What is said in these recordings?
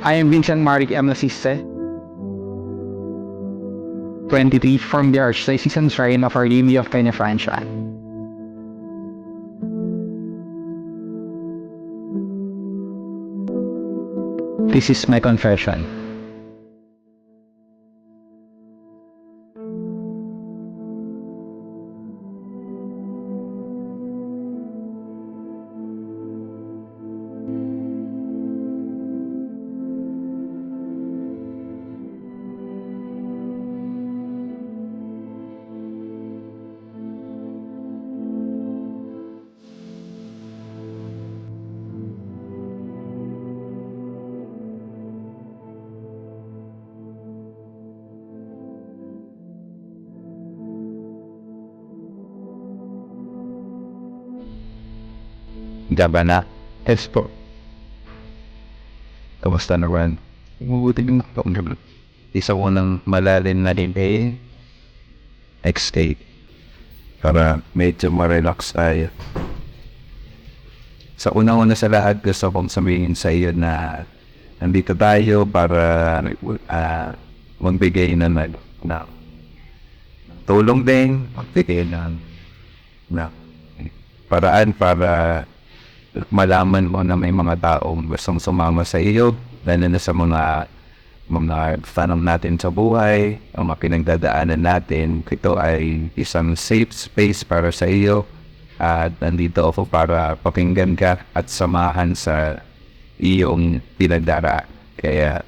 I am Vincent Maric M. Nasiste, 23, from the Archdiocese Shrine of Our Lady of Peñafrancia. This is my confession. Gabana, Yes po. kamusta naman? Mabuti yung Isa ko ng malalim na himay, exhale, para medyo ma-relax tayo. Sa unang-una sa lahat, gusto kong sabihin sa iyo na nandito tayo para magbigay na tulong din, magbigay na paraan para malaman mo na may mga taong gustong sumama sa iyo, lalo na sa mga tanong natin sa buhay, ang mga pinagdadaanan natin. Ito ay isang safe space para sa iyo at nandito ako para pakinggan ka at samahan sa iyong pinagdaraan. Kaya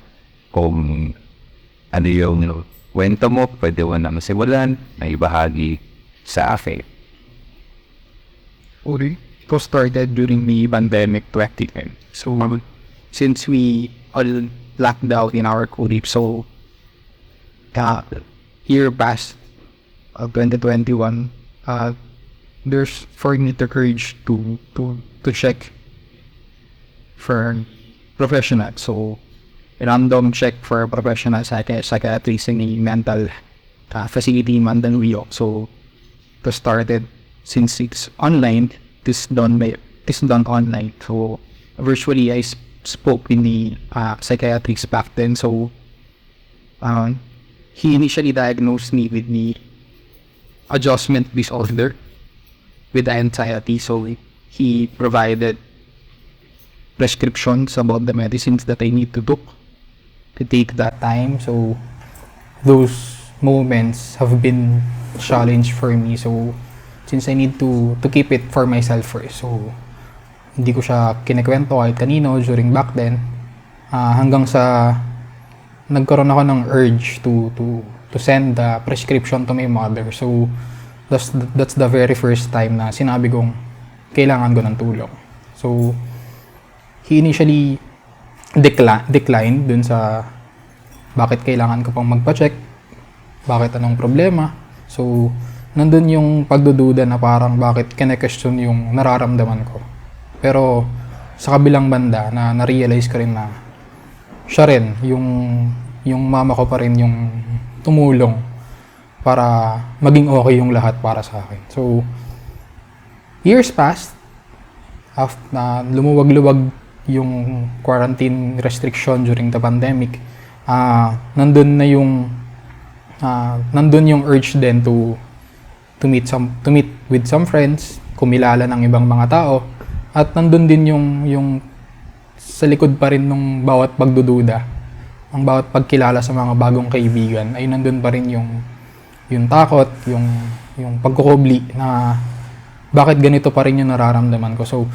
kung ano yung kwento mo, pwede mo nang simulan na ibahagi sa akin. It was started during the pandemic 2010. So, since we all locked out in our Kurip, so year past 2021, there's for me the courage to check for professional. So, random check for professional psychiatrist in the mental facility in Mandaluyong. So, it was started since it's online. This done online. So virtually I spoke in the psychiatrist back then. So he initially diagnosed me with the adjustment disorder with anxiety. So he provided prescriptions about the medicines that I need to take that time. So those moments have been a challenge for me. So since I need to keep it for myself first. So, hindi ko siya kinikwento kahit kanino during back then. Hanggang sa nagkaroon ako ng urge to send the prescription to my mother. So, that's the very first time na sinabi kong kailangan ko ng tulong. So, he initially declined dun sa bakit kailangan ko pang magpa-check, bakit anong problema. So, nandun yung pagdududa na parang bakit kine-question yung nararamdaman ko. Pero sa kabilang banda na na-realize ko rin na siya rin, yung mama ko pa rin yung tumulong para maging okay yung lahat para sa akin. So, years passed, after na lumuwag-luwag yung quarantine restriction during the pandemic, nandun yung urge din to meet with some friends, kumilala ng ibang mga tao, at nandun din yung sa likod pa rin ng bawat pagdududa, ang bawat pagkilala sa mga bagong kaibigan, ay nandun pa rin yung takot, yung pagkukubli na bakit ganito pa rin yung nararamdaman ko. So,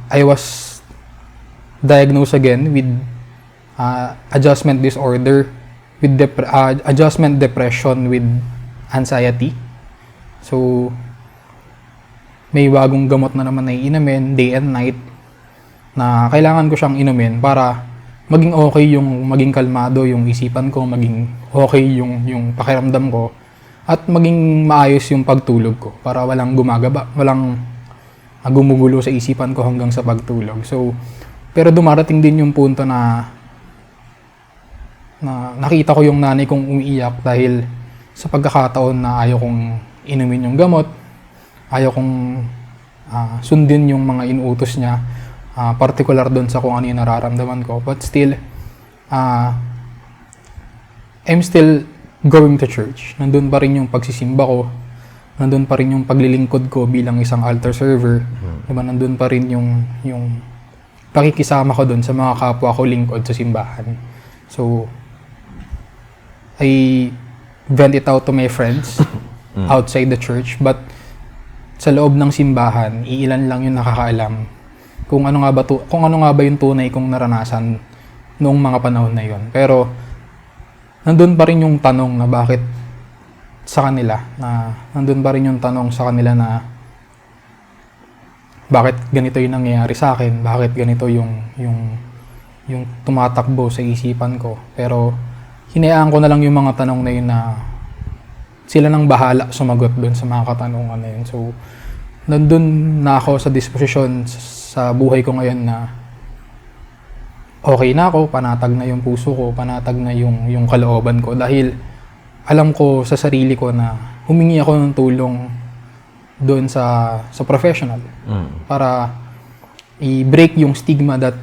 I was diagnosed again with adjustment disorder, with adjustment depression with anxiety. So, may bagong gamot na naman na iinumin, day and night, na kailangan ko siyang inumin para maging okay maging kalmado yung isipan ko, maging okay yung pakiramdam ko, at maging maayos yung pagtulog ko para walang gumugulo sa isipan ko hanggang sa pagtulog. So, pero dumarating din yung punto na nakita ko yung nanay kong umiiyak dahil sa pagkakataon na ayaw kong inumin yung gamot, ayaw kong sundin yung mga inuutos niya, particular doon sa kung ano yung nararamdaman ko. But still, I'm still going to church. Nandun pa rin yung pagsisimba ko. Nandun pa rin yung paglilingkod ko bilang isang altar server. Diba? Nandun pa rin yung pakikisama ko doon sa mga kapwa ko lingkod sa simbahan. So, I vent it out to my friends outside the church. But sa loob ng simbahan, iilan lang yung nakakaalam kung ano nga ba yung tunay kong naranasan noong mga panahon na yon. Pero nandun pa rin yung tanong na bakit sa kanila, nandun pa rin yung tanong sa kanila na bakit ganito yung nangyayari sa akin, bakit ganito yung tumatakbo sa isipan ko. Pero hinayaan ko na lang yung mga tanong na yun na sila nang bahala sumagot dun sa mga katanungan na yun. So, nandun na ako sa disposisyon sa buhay ko ngayon na okay na ako, panatag na yung puso ko, panatag na yung kalooban ko. Dahil alam ko sa sarili ko na humingi ako ng tulong doon sa professional para i-break yung stigma that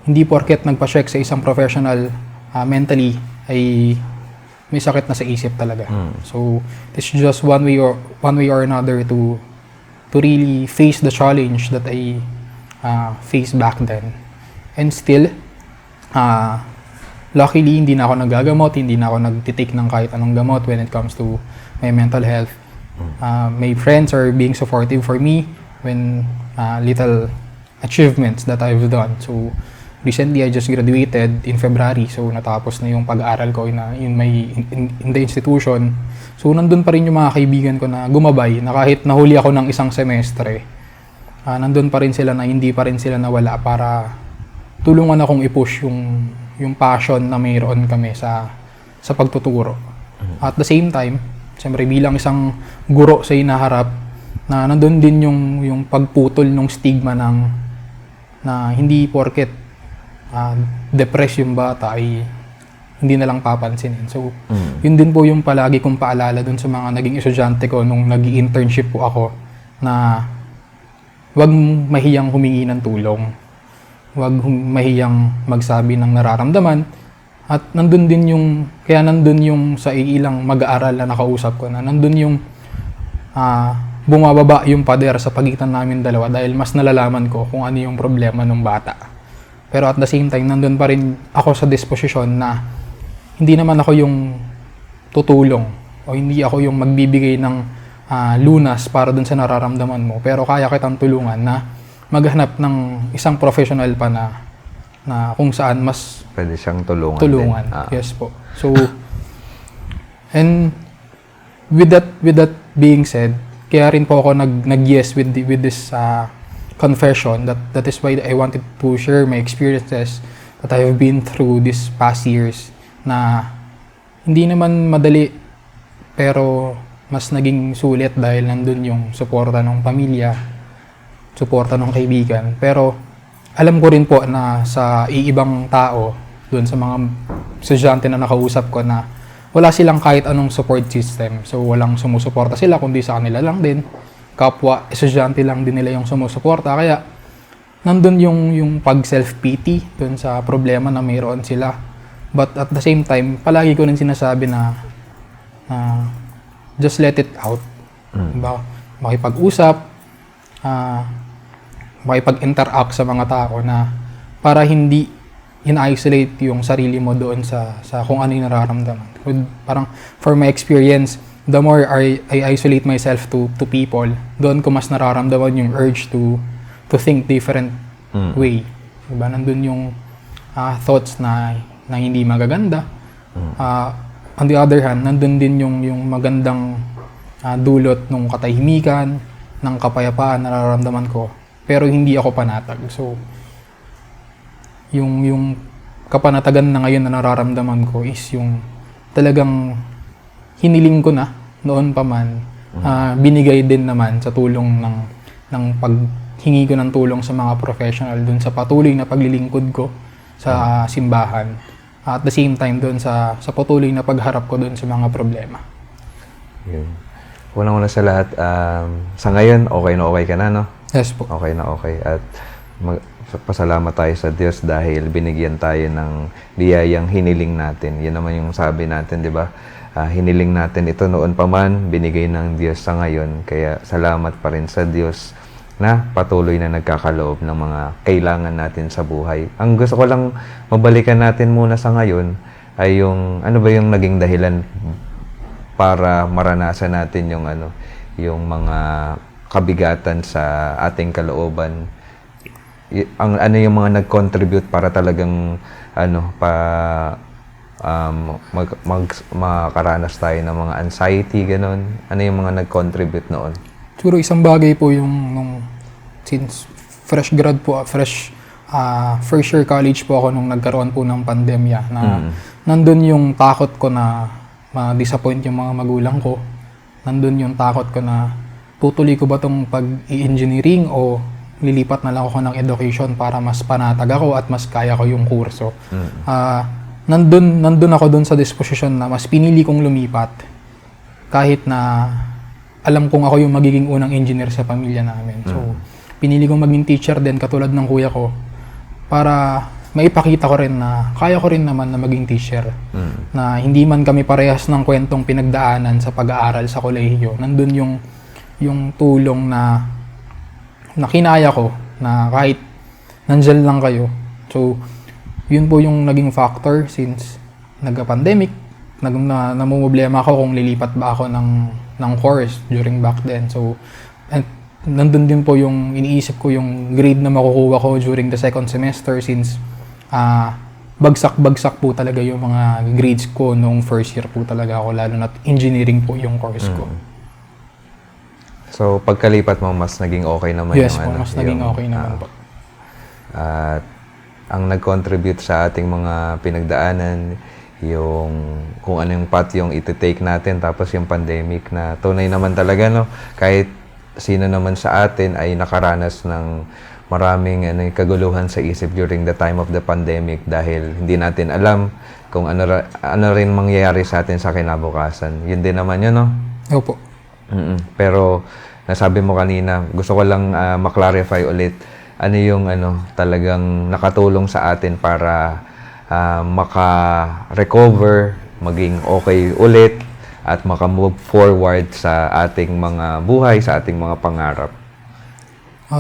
hindi porket nagpa-check sa isang professional mentally ay may sakit na sa isip talaga. So it's just one way or another to really face the challenge that I faced back then. And still, luckily, hindi na ako nagagamot, hindi na ako nagtitake ng kahit anong gamot when it comes to my mental health. My friends are being supportive for me when little achievements that I've done. So, recently, I just graduated in February. So, natapos na yung pag-aaral ko in the institution. So, nandun pa rin yung mga kaibigan ko na gumabay, na kahit nahuli ako ng isang semestre, nandun pa rin sila na hindi pa rin sila nawala para tulungan akong i-push yung passion na mayroon kami sa pagtuturo. At the same time, siyempre bilang isang guro sa hinaharap, na nandun din yung pagputol ng stigma na hindi porket depressed yung bata ay hindi na lang papansinin. So, yun din po yung palagi kong paalala dun sa mga naging estudyante ko nung nag-internship po ako, na huwag mahiyang humingi ng tulong. Huwag mahiyang magsabi ng nararamdaman. At nandun yung sa ilang mag-aaral na nakausap ko, na nandun yung bumababa yung pader sa pagitan namin dalawa dahil mas nalalaman ko kung ano yung problema ng bata. Pero at the same time, nandun pa rin ako sa disposisyon na hindi naman ako yung tutulong o hindi ako yung magbibigay ng lunas para dun sa nararamdaman mo. Pero kaya kitang tulungan na maghanap ng isang professional pa na kung saan mas pwede siyang tulungan. Yes po. So, and with that being said, kaya rin po ako nag-yes with this confession. That is why I wanted to share my experiences that I have been through these past years, na hindi naman madali pero mas naging sulit dahil nandun yung suporta ng pamilya, suporta ng kaibigan. Pero alam ko rin po na sa iibang tao, doon sa mga estudyante na nakausap ko, na wala silang kahit anong support system. So walang sumusuporta sila, kundi sa kanila lang din. Kapwa estudyante lang din nila yung sumusuporta. Kaya nandun yung pag self-pity doon sa problema na mayroon sila. But at the same time, palagi ko rin sinasabi na just let it out. Diba? Makipag-usap, makipag-interact sa mga tao, na para hindi in-isolate yung sarili mo doon sa kung ano yung nararamdaman. Parang for my experience, the more I isolate myself to people, doon ko mas nararamdaman yung urge to think different way. Diba? Nandun yung thoughts na hindi magaganda. On the other hand, nandun din yung magandang dulot ng katahimikan, ng kapayapaan na nararamdaman ko, pero hindi ako panatag. So, yung kapanatagan na ngayon na nararamdaman ko is yung talagang hiniling ko na noon pa man, binigay din naman sa tulong ng paghingi ko ng tulong sa mga professional dun sa patuloy na paglilingkod ko sa simbahan. At the same time dun sa patuloy na pagharap ko dun sa mga problema. Yun. Unang-una sa lahat, sa ngayon, okay na okay ka na, no? Yes po. Okay na okay. At pasalamat tayo sa Diyos dahil binigyan tayo ng biyayang hiniling natin. Yan naman yung sabi natin, di ba? Hiniling natin ito noon pa man, binigay ng Diyos sa ngayon. Kaya salamat pa rin sa Diyos na patuloy na nagkakaloob ng mga kailangan natin sa buhay. Ang gusto ko lang mabalikan natin muna sa ngayon ay yung, ano ba yung naging dahilan para maranasan natin yung yung mga kabigatan sa ating kalooban. Ano yung mga nag-contribute para talagang makaranas tayo ng mga anxiety, ganon. Ano yung mga nag-contribute noon? Siguro isang bagay po yung since fresh grad po, first year college po ako nung nagkaroon po ng pandemya na nandun yung takot ko na ma-disappoint yung mga magulang ko. Nandun yung takot ko na tutuloy ko ba tong pag-i-engineering o lilipat na lang ako ng education para mas panatag ako at mas kaya ko yung kurso. Nandun ako dun sa disposition na mas pinili kong lumipat kahit na alam kong ako yung magiging unang engineer sa pamilya namin. So, pinili kong maging teacher din katulad ng kuya ko para maipakita ko rin na kaya ko rin naman na maging teacher. Na hindi man kami parehas ng kwentong pinagdaanan sa pag-aaral sa kolehiyo. Nandun yung tulong na kinaya ko na kahit nandyan lang kayo. So, yun po yung naging factor since nagka-pandemic. Namumblema ako kung lilipat ba ako ng course during back then. So, nandun din po yung iniisip ko yung grade na makukuha ko during the second semester since bagsak-bagsak po talaga yung mga grades ko nung first year po talaga ako, lalo na engineering po yung course ko. So, pagkalipat mo, mas naging okay naman Yes yung po, mas naging okay naman po. At ang nag-contribute sa ating mga pinagdaanan, yung kung ano yung path yung iti-take natin, tapos yung pandemic na tunay naman talaga, no? Kahit sino naman sa atin ay nakaranas ng maraming kaguluhan sa isip during the time of the pandemic dahil hindi natin alam kung ano rin mangyayari sa atin sa kinabukasan. Yun din naman yun, no? Opo. Pero nasabi mo kanina, gusto ko lang ma-clarify ulit ano yung talagang nakatulong sa atin para maka-recover, maging okay ulit, at maka-move forward sa ating mga buhay, sa ating mga pangarap.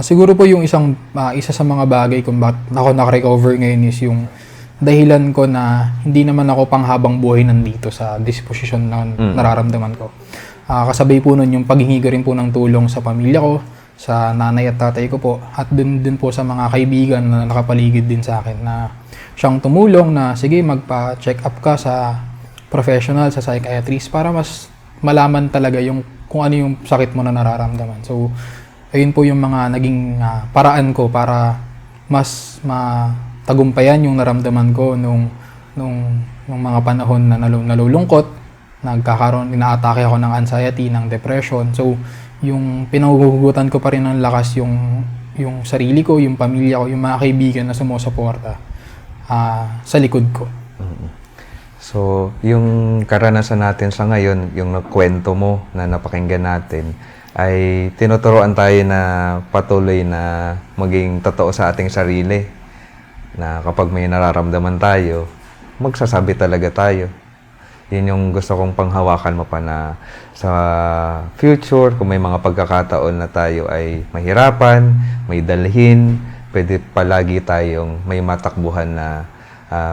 Siguro po yung isa sa mga bagay kung bakit ako naka-recover ngayon is yung dahilan ko na hindi naman ako panghabang buhay nandito sa disposition na nararamdaman ko. Kasabay po nun yung paghingi rin po ng tulong sa pamilya ko, sa nanay at tatay ko po, at dun po sa mga kaibigan na nakapaligid din sa akin na siyang tumulong na sige magpa-check up ka sa professional, sa psychiatrist para mas malaman talaga kung ano yung sakit mo na nararamdaman. So, ayun po yung mga naging paraan ko para mas matagumpayan yung naramdaman ko nung mga panahon na nalulungkot, inaatake ako ng anxiety, ng depression. So, yung pinahuhugutan ko pa rin ng lakas yung sarili ko, yung pamilya ko, yung mga kaibigan na sumusuporta sa likod ko. So, yung karanasan natin sa ngayon, yung kwento mo na napakinggan natin, ay tinuturuan tayo na patuloy na maging totoo sa ating sarili. Na kapag may nararamdaman tayo, magsasabi talaga tayo. Yun yung gusto kong panghawakan mo pa na sa future, kung may mga pagkakataon na tayo ay mahirapan, may dalhin, pwede palagi tayong may matakbuhan na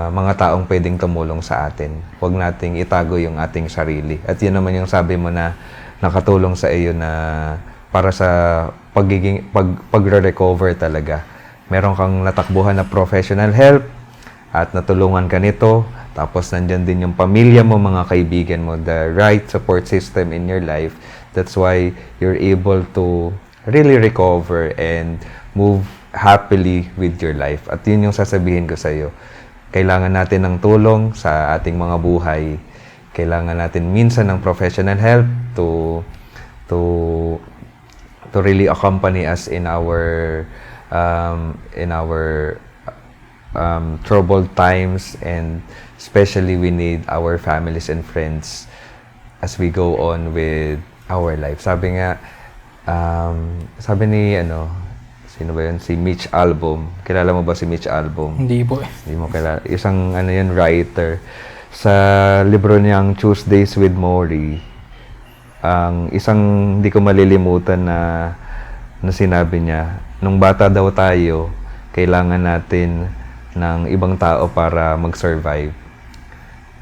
mga taong pwedeng tumulong sa atin. Huwag nating itago yung ating sarili. At yun naman yung sabi mo na nakatulong sa iyo na para sa pagre-recover talaga. Meron kang natakbuhan na professional help at natulungan ka nito. Tapos nandyan din yung pamilya mo, mga kaibigan mo, the right support system in your life. That's why you're able to really recover and move happily with your life. At yun yung sasabihin ko sa iyo. Kailangan natin ng tulong sa ating mga buhay. Kailangan natin minsan ng professional help to really accompany us in our troubled times, and especially we need our families and friends as we go on with our life. Sabi nga, sabi ni Sino ba yun? Si Mitch Albom. Kilala mo ba si Mitch Albom? Hindi po eh. Hindi mo kilala. Isang ano yun, writer. Sa libro niyang Tuesdays with Maury, ang isang hindi ko malilimutan na sinabi niya, nung bata daw tayo, kailangan natin ng ibang tao para mag-survive.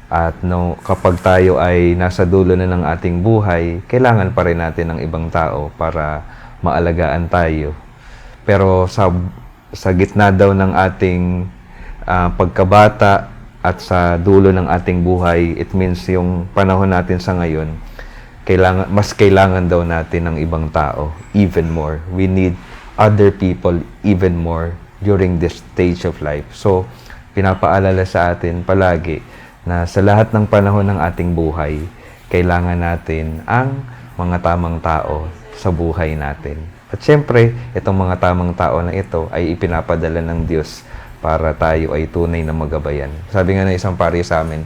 At no, kapag tayo ay nasa dulo na ng ating buhay, kailangan pa rin natin ng ibang tao para maalagaan tayo. Pero sa gitna daw ng ating pagkabata at sa dulo ng ating buhay, it means yung panahon natin sa ngayon, mas kailangan daw natin ng ibang tao, even more. We need other people even more during this stage of life. So, pinapaalala sa atin palagi na sa lahat ng panahon ng ating buhay, kailangan natin ang mga tamang tao sa buhay natin. At syempre, itong mga tamang tao na ito ay ipinapadala ng Diyos para tayo ay tunay na magabayan. Sabi nga ng isang pari sa amin,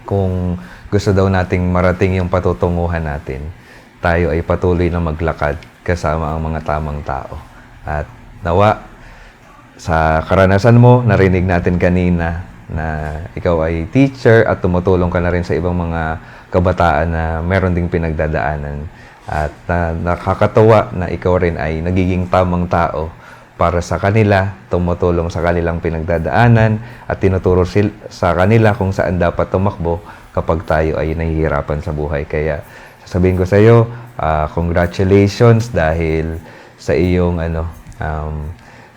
kung gusto daw nating marating yung patutunguhan natin, tayo ay patuloy na maglakad kasama ang mga tamang tao. At nawa, sa karanasan mo, narinig natin kanina na ikaw ay teacher at tumutulong ka na rin sa ibang mga kabataan na meron ding pinagdadaanan. At nakakatuwa na ikaw rin ay nagiging tamang tao para sa kanila, tumutulong sa kanilang pinagdadaanan at tinuturo sa kanila kung saan dapat tumakbo kapag tayo ay nahihirapan sa buhay. Kaya sasabihin ko sa iyo, congratulations dahil sa iyong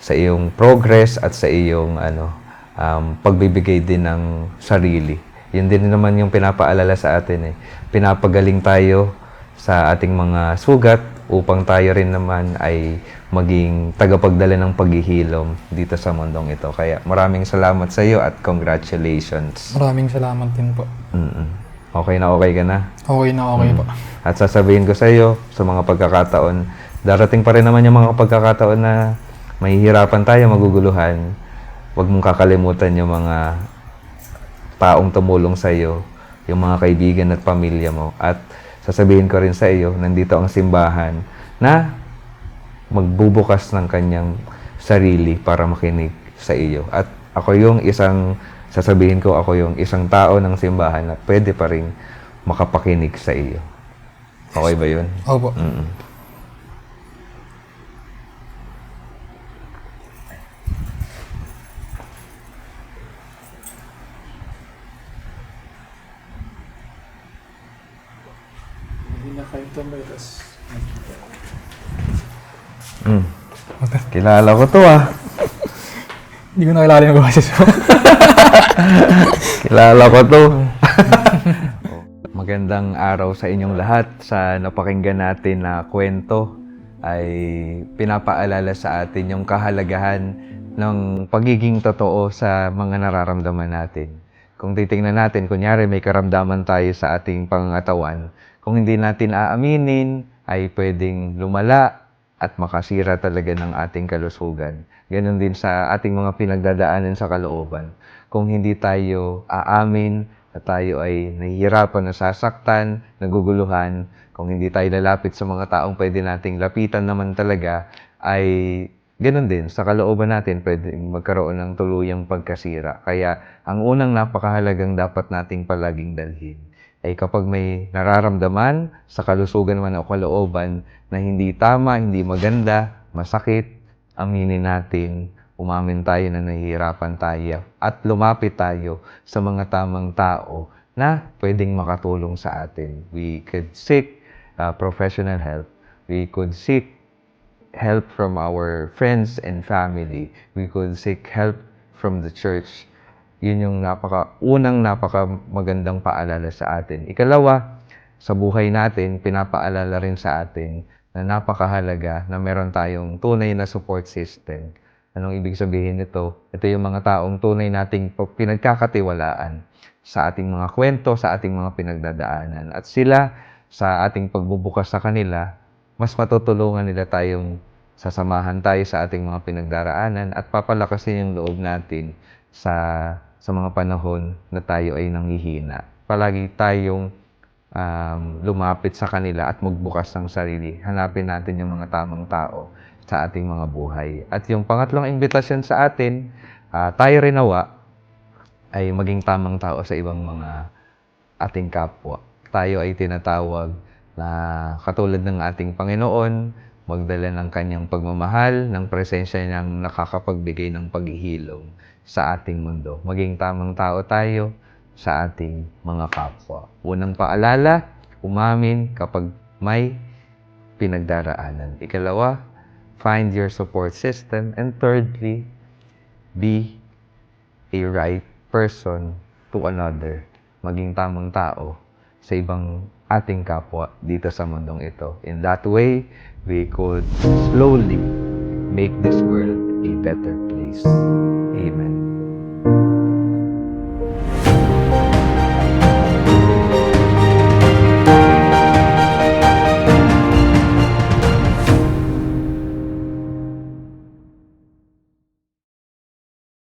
sa iyong progress at sa iyong pagbibigay din ng sarili. Yun din naman yung pinapaalala sa atin eh. Pinapagaling tayo sa ating mga sugat upang tayo rin naman ay maging tagapagdala ng paghihilom dito sa mundong ito. Kaya maraming salamat sa iyo at congratulations. Maraming salamat din po. Okay na okay ka na? Okay na okay po. At sasabihin ko sa iyo, sa mga pagkakataon, darating pa rin naman yung mga pagkakataon na mahihirapan tayo, maguguluhan. Huwag mong kakalimutan yung mga taong tumulong sa iyo, yung mga kaibigan at pamilya mo. At sasabihin ko rin sa iyo, nandito ang simbahan na magbubukas ng kanyang sarili para makinig sa iyo. At ako yung sasabihin ko, ako yung isang tao ng simbahan na pwede pa rin makapakinig sa iyo. Okay ba yun? Opo. Kilala ko to ah. Hindi ko nakilala yung boses mo. Kilala ko to. Magandang araw sa inyong lahat. Sa napakinggan natin na kwento ay pinapaalala sa atin yung kahalagahan ng pagiging totoo sa mga nararamdaman natin. Kung titingnan natin, kunyari may karamdaman tayo sa ating pangangatawan, kung hindi natin aaminin, ay pwedeng lumala at makasira talaga ng ating kalusugan. Ganon din sa ating mga pinagdadaanan sa kalooban. Kung hindi tayo aamin at tayo ay nahihirapan, nasasaktan, naguguluhan, kung hindi tayo lalapit sa mga taong pwede nating lapitan naman talaga, ay ganon din sa kalooban natin pwedeng magkaroon ng tuluyang pagkasira. Kaya ang unang napakahalagang dapat nating palaging dalhin ay kapag may nararamdaman sa kalusugan man o kalooban na hindi tama, hindi maganda, masakit, aminin natin, umamin tayo na nahihirapan tayo at lumapit tayo sa mga tamang tao na pwedeng makatulong sa atin. We could seek professional help. We could seek help from our friends and family. We could seek help from the church. Yun yung unang napaka magandang paalala sa atin. Ikalawa, sa buhay natin, pinapaalala rin sa atin na napakahalaga na meron tayong tunay na support system. Anong ibig sabihin nito? Ito yung mga taong tunay nating pinagkakatiwalaan sa ating mga kwento, sa ating mga pinagdadaanan. At sila, sa ating pagbubukas sa kanila, mas matutulungan nila tayong sasamahan tayo sa ating mga pinagdaraanan at papalakasin yung loob natin sa mga panahon na tayo ay nanghihina. Palagi tayong lumapit sa kanila at magbukas ng sarili. Hanapin natin yung mga tamang tao sa ating mga buhay. At yung pangatlong imbitasyon sa atin, tayo rin nawa ay maging tamang tao sa ibang mga ating kapwa. Tayo ay tinatawag na katulad ng ating Panginoon, magdala ng kanyang pagmamahal, ng presensya niyang nakakapagbigay ng paghihilom sa ating mundo. Maging tamang tao tayo sa ating mga kapwa. Unang paalala, umamin kapag may pinagdaraanan. Ikalawa, find your support system. And thirdly, be a right person to another. Maging tamang tao sa ibang ating kapwa dito sa mundong ito. In that way, we could slowly make this world a better place. Amen.